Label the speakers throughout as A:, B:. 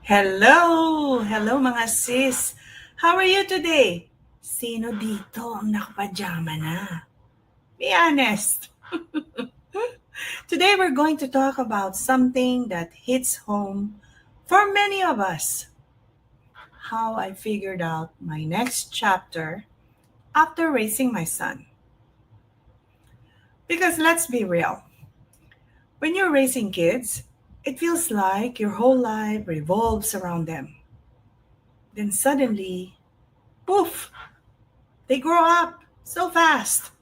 A: Hello! Hello mga sis! How are you today? Sino dito ang nakapajama na? Be honest. Today we're going to talk about something that hits home for many of us. How I figured out my next chapter after raising my son. Because let's be real, when you're raising kids, it feels like your whole life revolves around them. Then suddenly, poof, they grow up so fast.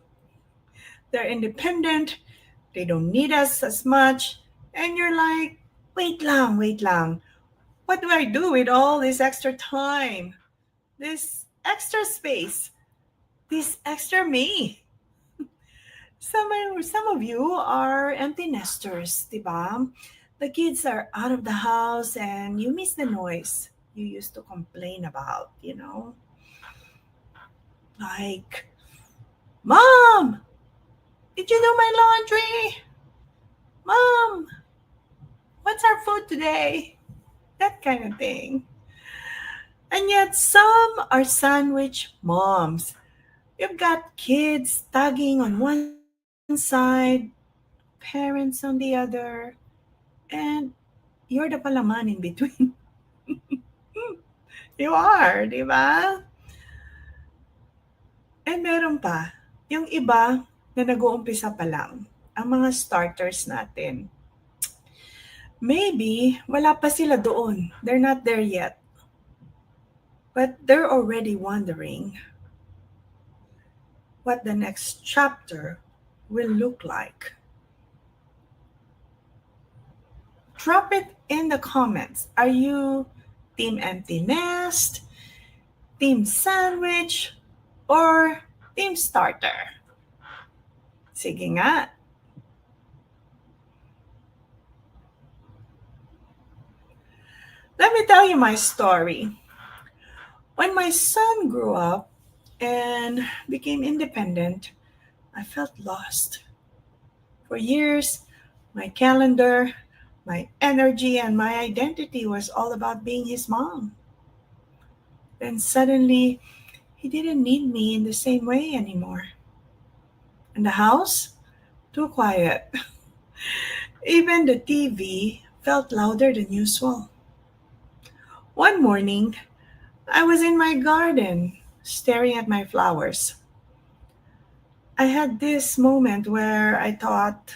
A: They're independent, they don't need us as much, and you're like, wait lang. What do I do with all this extra time? This extra space? This extra me? Some of you are empty nesters, diba? The kids are out of the house and you miss the noise you used to complain about. Like, Mom, did you do my laundry? Mom, what's our food today? That kind of thing. And yet, some are sandwich moms. You've got kids tugging on one side, parents on the other, and you're the palaman in between. You are, di ba? And meron pa, yung iba na nag-uumpisa pa lang, ang mga starters natin. Maybe wala pa sila doon. They're not there yet. But they're already wondering what the next chapter will look like. Drop it in the comments. Are you team empty nest, team sandwich, or team starter? Sige nga. Let me tell you my story. When my son grew up and became independent, I felt lost. For years, my calendar, my energy, and my identity was all about being his mom. Then suddenly, he didn't need me in the same way anymore. And the house? Too quiet. Even the TV felt louder than usual. One morning, I was in my garden, staring at my flowers. I had this moment where I thought,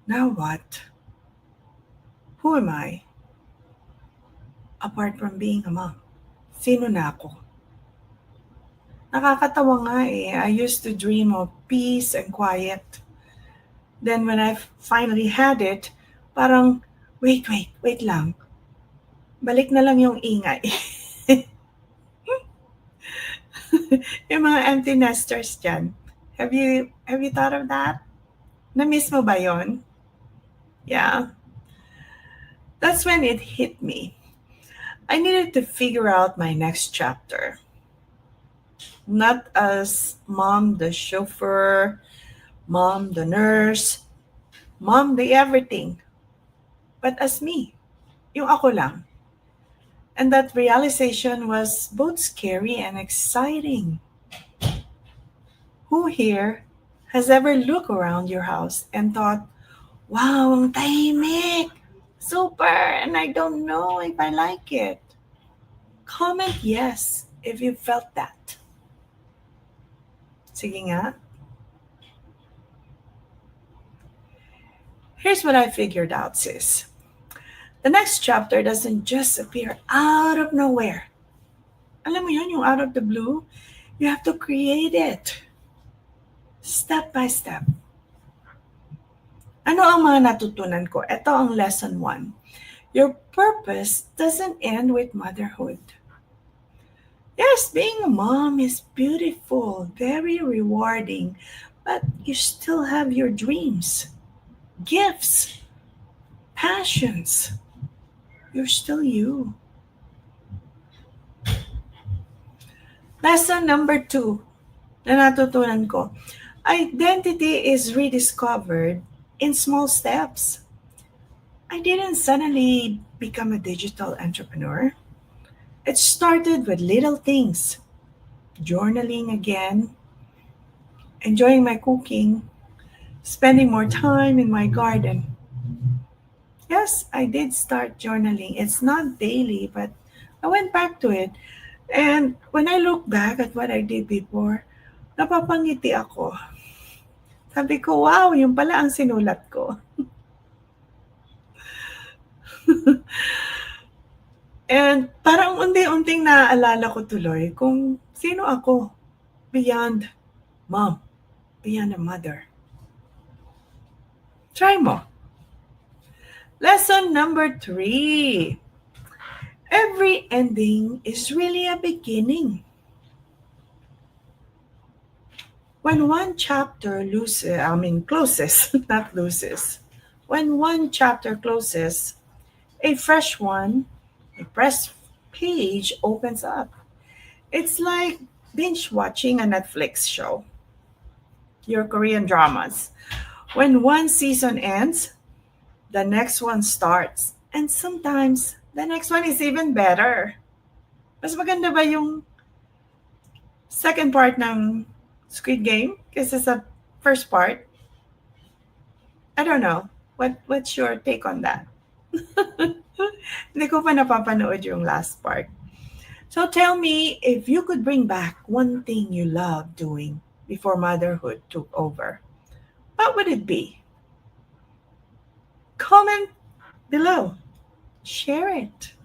A: now what? Who am I? Apart from being a mom. Sino na ako? Nakakatawa nga eh. I used to dream of peace and quiet. Then when I finally had it, parang, wait lang. Balik na lang yung ingay. Yung mga empty nesters dyan. Have you thought of that? Na-miss mo ba yon? Yeah. That's when it hit me. I needed to figure out my next chapter. Not as mom the chauffeur, mom the nurse, mom the everything, but as me. Yung ako lang. And that realization was both scary and exciting. Who here has ever looked around your house and thought, wow, ang tahimik, super, and I don't know if I like it? Comment yes if you felt that. Sige nga. Here's what I figured out, sis. The next chapter doesn't just appear out of nowhere. Alam mo yun, yung out of the blue? You have to create it. Step by step. Ano ang mga natutunan ko? Ito ang lesson 1. Your purpose doesn't end with motherhood. Yes, being a mom is beautiful, very rewarding, but you still have your dreams, gifts, passions. You're still you. Lesson number 2 na natutunan ko. Identity is rediscovered in small steps. I didn't suddenly become a digital entrepreneur. It started with little things, journaling again, enjoying my cooking, spending more time in my garden. Yes, I did start journaling. It's not daily, but I went back to it. And when I look back at what I did before, napapangiti ako. Sabi ko, wow, yung pala ang sinulat ko. And parang unti-unting naaalala ko tuloy kung sino ako beyond mom, beyond a mother. Try mo. Lesson number 3. Every ending is really a beginning. When one chapter closes, not loses. When one chapter closes, a fresh one, a fresh page opens up. It's like binge watching a Netflix show, your Korean dramas. When one season ends, the next one starts. And sometimes, the next one is even better. Mas maganda ba yung second part ng Squid Game kaysa sa first part? I don't know. What's your take on that? Hindi ko pa napapanood yung last part. So tell me, if you could bring back one thing you loved doing before motherhood took over, what would it be? Comment below. Share it.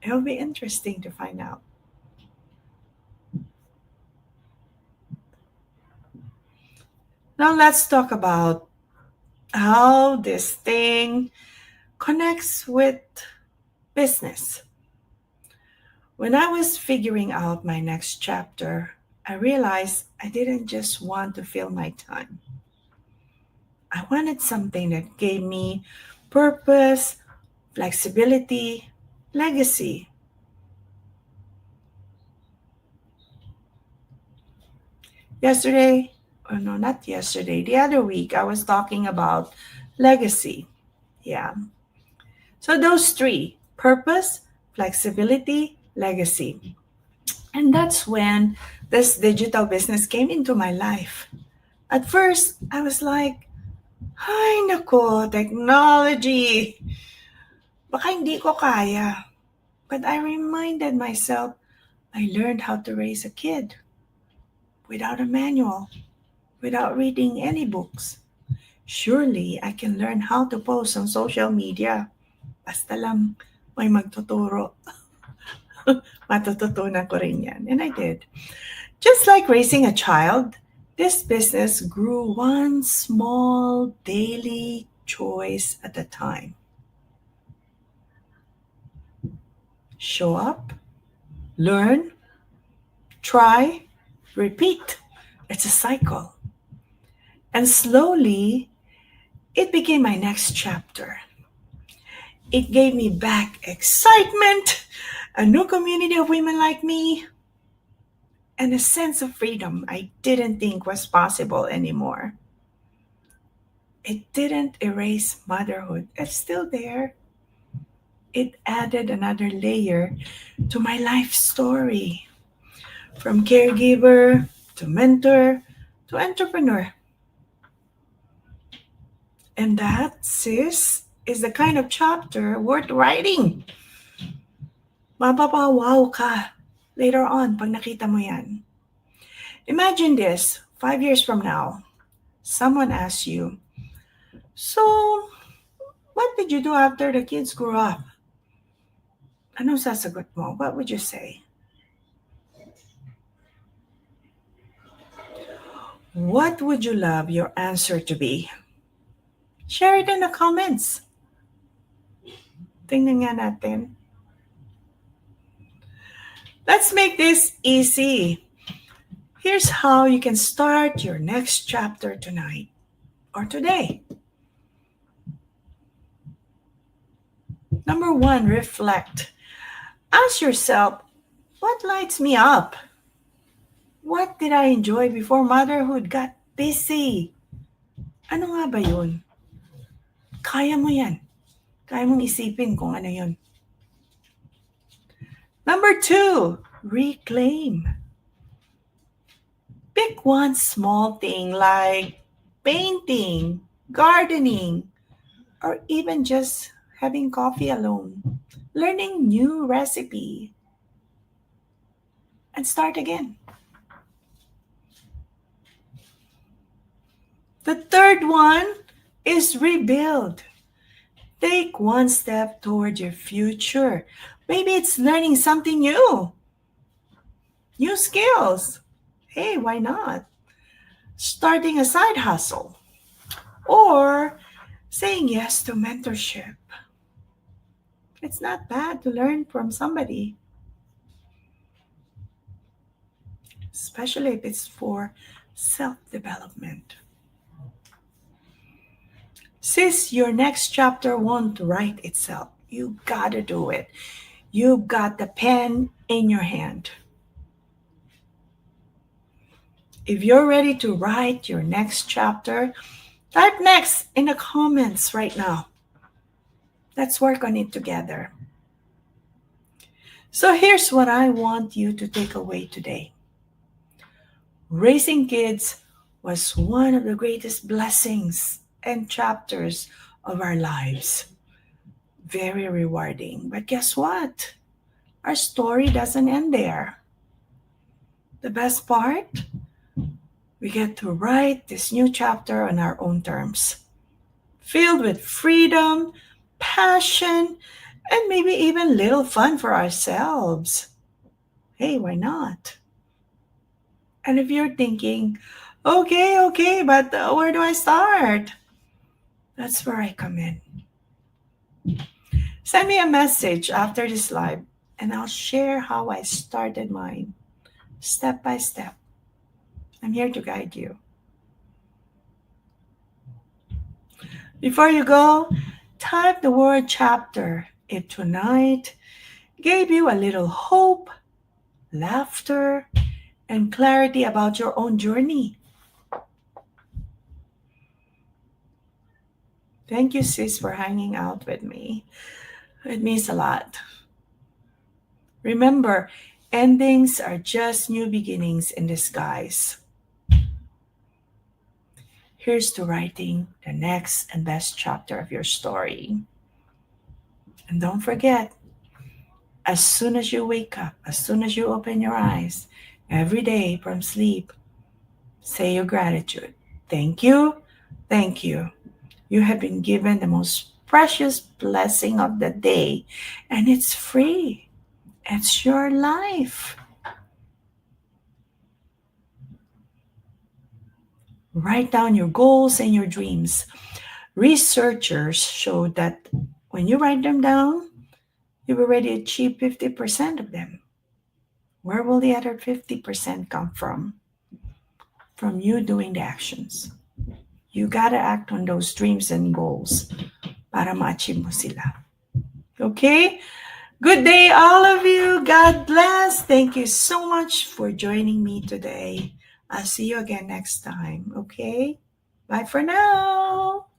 A: It'll be interesting to find out. Now let's talk about how this thing connects with business. When I was figuring out my next chapter, I realized I didn't just want to fill my time. I wanted something that gave me purpose, flexibility, legacy. Yesterday, or no, not yesterday, the other week, I was talking about legacy. Yeah. So those three: purpose, flexibility, legacy. And that's when this digital business came into my life. At first, I was like, ay nako, technology. Baka hindi ko kaya. But I reminded myself I learned how to raise a kid without a manual, without reading any books. Surely I can learn how to post on social media. Basta lang may magtuturo. Matututunan ko rin yan. And I did. Just like raising a child, this business grew one small daily choice at a time. Show up, learn, try, repeat. It's a cycle. And slowly, it became my next chapter. It gave me back excitement, a new community of women like me, and a sense of freedom I didn't think was possible anymore. It didn't erase motherhood. It's still there. It added another layer to my life story. From caregiver to mentor to entrepreneur. And that, sis, is the kind of chapter worth writing. Mapapawaw ka later on pag nakita mo yan. Imagine this, 5 years from now, someone asks you, so, what did you do after the kids grew up? Anong sasagot mo? What would you say? What would you love your answer to be? Share it in the comments. Tingnan nga natin. Let's make this easy. Here's how you can start your next chapter tonight or today. Number 1, reflect. Ask yourself, what lights me up? What did I enjoy before motherhood got busy? Ano nga ba yun? kaya mo yan. Kaya mong isipin kung ano yun. Number 2, reclaim. Pick one small thing like painting, gardening, or even just having coffee alone, learning new recipe, and start again. The third one is rebuild. Take one step toward your future. Maybe it's learning something new skills. Hey, why not? Starting a side hustle or saying yes to mentorship. It's not bad to learn from somebody, especially if it's for self development. Sis, your next chapter won't write itself. You gotta do it. You got the pen in your hand. If you're ready to write your next chapter, type next in the comments right now. Let's work on it together. So here's what I want you to take away today. Raising kids was one of the greatest blessings and chapters of our lives. Very rewarding. But guess what? Our story doesn't end there. The best part? We get to write this new chapter on our own terms, filled with freedom, passion, and maybe even little fun for ourselves. Hey, why not? And if you're thinking, okay, but where do I start? That's where I come in. Send me a message after this live, and I'll share how I started mine, step by step. I'm here to guide you. Before you go, type the word chapter if tonight gave you a little hope, laughter, and clarity about your own journey. Thank you, sis, for hanging out with me. It means a lot. Remember, endings are just new beginnings in disguise. Here's to writing the next and best chapter of your story. And don't forget, as soon as you wake up, as soon as you open your eyes, every day from sleep, say your gratitude. Thank you. Thank you. You have been given the most precious blessing of the day, and it's free. It's your life. Write down your goals and your dreams. Researchers showed that when you write them down, you've already achieved 50% of them. Where will the other 50% come from? From you doing the actions. You gotta act on those dreams and goals para ma-achieve mo sila. Okay? Good day, all of you. God bless. Thank you so much for joining me today. I'll see you again next time. Okay? Bye for now.